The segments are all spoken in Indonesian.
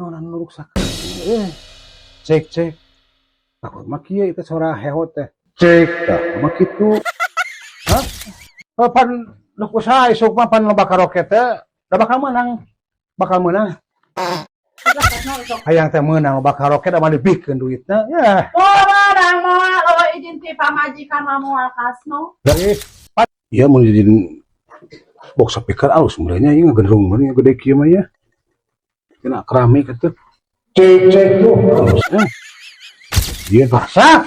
Naonan nu ruksak. Cek. Takut mah kieu itu suara hehot teh. Cek tah mah kitu. Hah? Pan nu kusaha isuk mah pan loba karaoke teh da bakal menang. Hayang teh meunang loba karaoke da mah dibikeun duitna. Ya. Orang mau izin ti pamajikan mau kasno. Dari ieu mun dijadiin box speaker alus mulanya ieu ngagendrung mah gede kieu mah ya. Kena keramik atuh. Cek tuh. Dia paksa.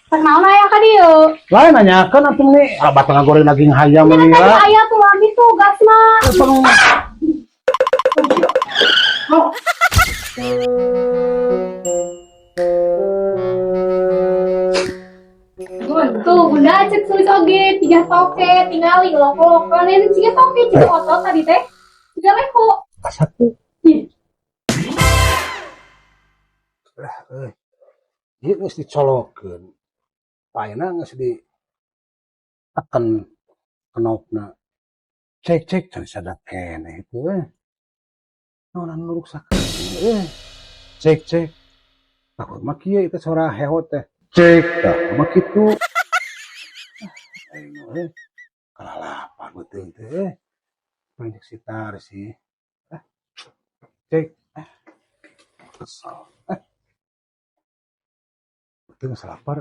Pernaon aya ka dieu? Lain nanyakeun atuh nih, batang goreng daging hayam Tadi meulira. aya tuh lagi tugas mah. Tuh, bunda cek sulis oge, 3 toke, tingali loko-loko, ini 3 toke, 3 otot tadi teh, 3 leko. Satu. Ieu geus dicolokeun. Paena geus ditekan kenopna. Cek can sadap keneh itu naonan nu ruksak. Cek. Takut mah kieu itu suara hehot teh. Cek tah mah kitu. Ayo kalalapan beuteung teh. Banyak sitar sih. Cek. Kesal. Beuteung salapar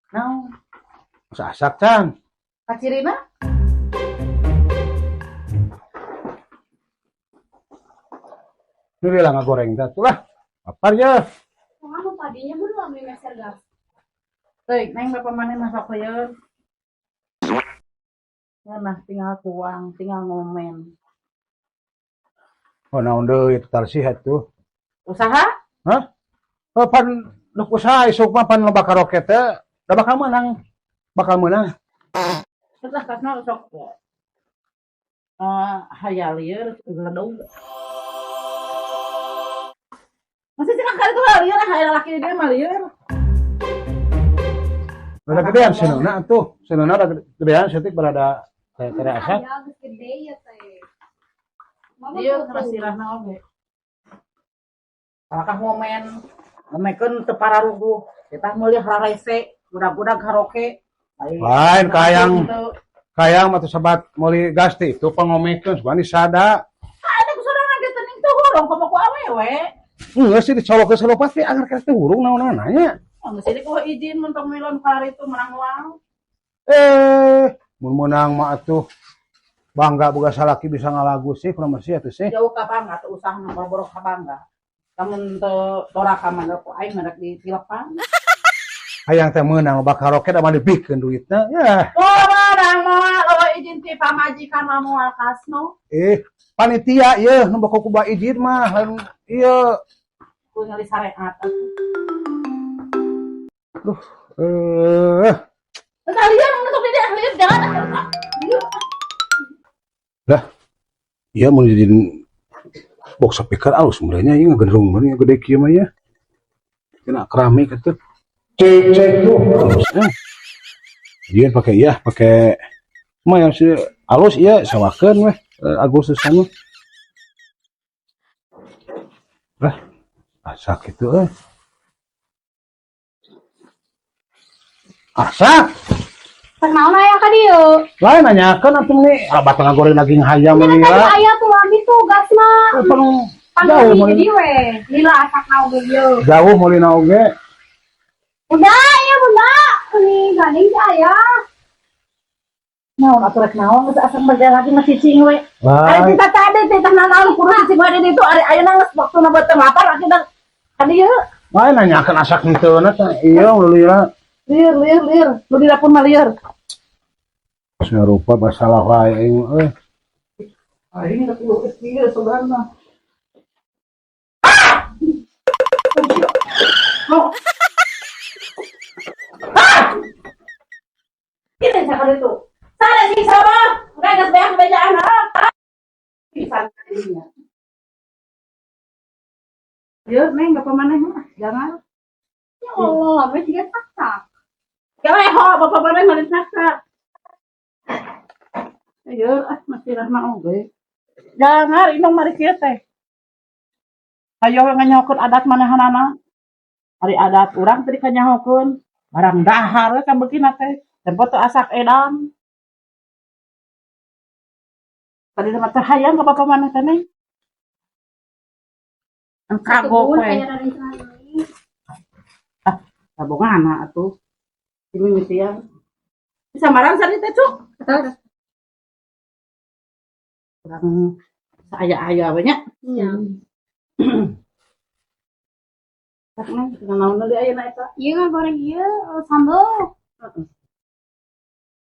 Naon? Sasak can. Kacirina? Ini bilang ngagoreng dah tuh lah. Lapar ya. Anu tadinya belum beli meser gas. Teuing, neng berapa mana masak lieur? Nah, tinggal tuang, tinggal ngomen. Oh naon deui itu tarsih atuh. Usaha? Hah? Pan nu kusaha isuk mah pan loba karaoke teh da bakal menang. Terus kasno sok hayal lieur gledog. Masih cenah kali tuh lieur hayal laki dia mah lieur. Ada gedean senuna atuh. Senuna ada gedean setik berada tere asap. Ya geus gede ya teh. Ieu karasirahna oge. Kakak ngomen, ngomekeun teu pararuguh. Kita meulih rarese, budak-budak karaoke. Lain kayang mah teu sabat meuli gas teh itu pangomekeun subani sada. Ada kusorangan ge teuning teu hurung komo ku awewe. Geus sih dicolokeun salopat teh agar kaya teh hurung naon-naon nya. Geus sih ku izin mentok milon kari itu menang uang. Mun meunang mah atuh bangga boga salaki bisa ngalagu sih kunaon sih atuh sih. Jauh ka bangga teu usah boro-boro ka bangga. Lamun teu toraka mah ku aing meureuk ditilepan. Hayang teh meunang loba karaoke da mah dibikeun duitna. Ya. Orang mau izin ti pamajikan mau kasno. Panitia ieu nu bakal kuba izin mah lain ieu. Ku ngali sareat. Kalian masuk di dia jangan. Lah. Ieu mun dijadiin box speaker alus mulanya ieu ngagendrung mah gede kieu mah ya. Kena keramik atuh. Cek tuh. Dia pakai mah yang si alus ieu sawakeun weh Agustusan mah. Lah, asak itu Asak. Pernaon aya ka dieu? Lain nanyakeun atuh nih, batang goreng daging hayam meulira. Tadi aya tuh lagi tugas mah. Jauh meuli di we. Lila asak naoge dieu. Jauh meulina oge. Bunda, ya bunda. Ini gandeng si aya. Naon atuh rek naon geus asal berjalan lagi masih cicing we. Ari kita tadi teh naon kudu cicing we itu ari ayeuna geus waktuna beuteung lapar lagi dan ka dieu. Lain nanyakeun asak henteuna teh ieu meulira. Lieur. Lu di dapur mah lieur. Sarupa masalah wae aing euy. Aing teh kudu ieu sebenarnya. Ini sakit itu. Sana sih sama. Enggak ada banyak bejaan. Bisa jadinya. Yo, neng enggak pemanah mah. Jangan. Ya Oh, apa juga tak. Kaleho bapak mana mana saksa. Ayo, masih rahma oge. Jangan inong mari kieu teh. Ayo nganyahokeun adat manahanana. Ari adat urang teh kanyahokeun. Barang dahar we ka beukina teh. Tempo teu asak edan. Tadi mah teh hayang ka bapak mana teh neng. Kagok we. Tabungan atuh. Ibu mitian. Bisa marang sari teh cuk. Kurang saya banyak. Iya. Karena dengan naon deui ayeuna eta. Iya nggak goreng iya sambal.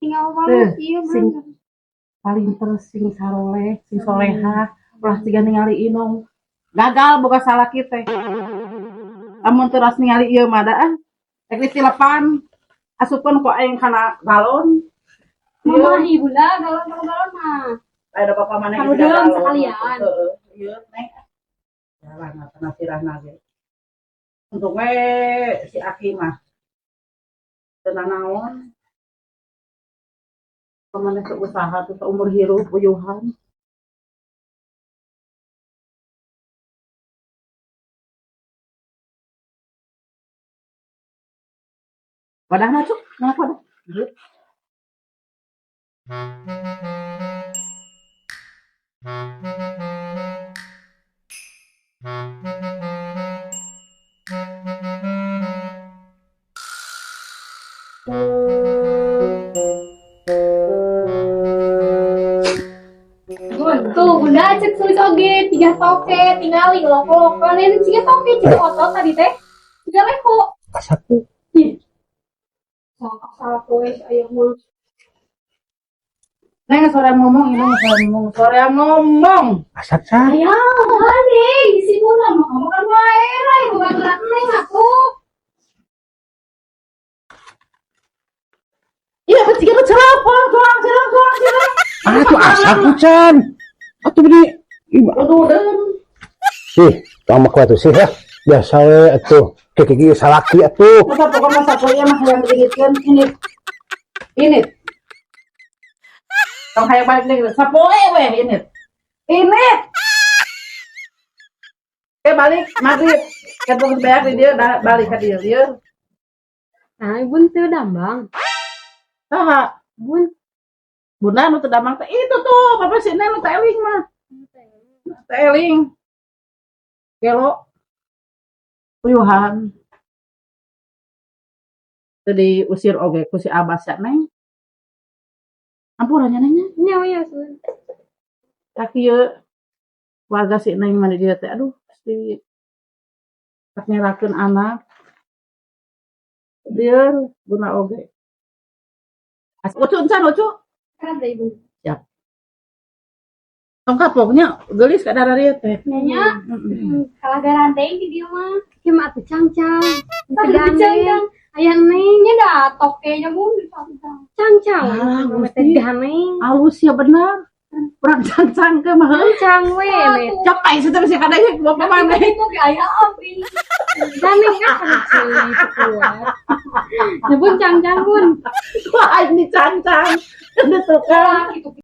Tinggal banget iya Sing bener. paling terus sing saroleh, sing soleha, ulah tiga ningali inong. Gagal boga salah kita. Amun terus ningali ieu mah da rek ditilepan. Asupkeun ku aing kana galon. Mama ibu lah galon mah. Ada papa mana Kalau dalam sekalian. Heeh. Ieu neng. Jalan kana sirahna ge. Untuk si Aki mah teu naon. Pamana usaha tuh umur hirup uyuhan. Wadahna cuk, ngalah wadah. Tuh bunda cek sulis oge 3 toke tinggali loko-loko ini 3 toke cek otot tadi teh 3 leko. Satu. Salah kowe aya mulu. Neng sore ngomong sore ngomong. Asap sa. Aya ngane isi mula mah kamu kan wae lah bukan gerak neng aku. Iya pasti kita cerapon, tuang. Ah tuh asap hujan. Atuh bini. Aduh dan. Sih, kamu kuat tuh sih ya. Biasa we atuh. Kiki salaki atuh. Masa pokoknya masa kuliah mah yang diingetkeun ini. Tong hayang balik deui. Sapoe we ini. Balik maghrib. Ketemu beak di dia balik ka dia. Nah, bun teu dambang. Saha? Bunda nu teu damang teh itu tuh, Bapak si Neng nu teling mah. Teling. Gelo. Uyuhan. Teu diusir oge ku si Abas ya Neng. Ampurannya Nengnya. Nya ya sun. Tak ieu warga si Neng mana dia teh aduh pasti tak nyerakeun anak. Dia guna oge. Ucu encan ucu. Kan dari bun. Tong kapoknya geulis ka dararieu teh. Nya. Kalah garanteng di dia mah. Kieu mah atuh cangcang. Tegane. Aya nengnya da tokenya bun cangcang. Ah, Teh ganeng. Halus ya bener. Kurang cangcang ke mah. Cangcang we. Cok pai situ bisa kadang bapak mana. Itu aya api. Ganeng kan itu kuat. Nyebut cangcang bun. Wah ini cangcang. Udah suka. Itu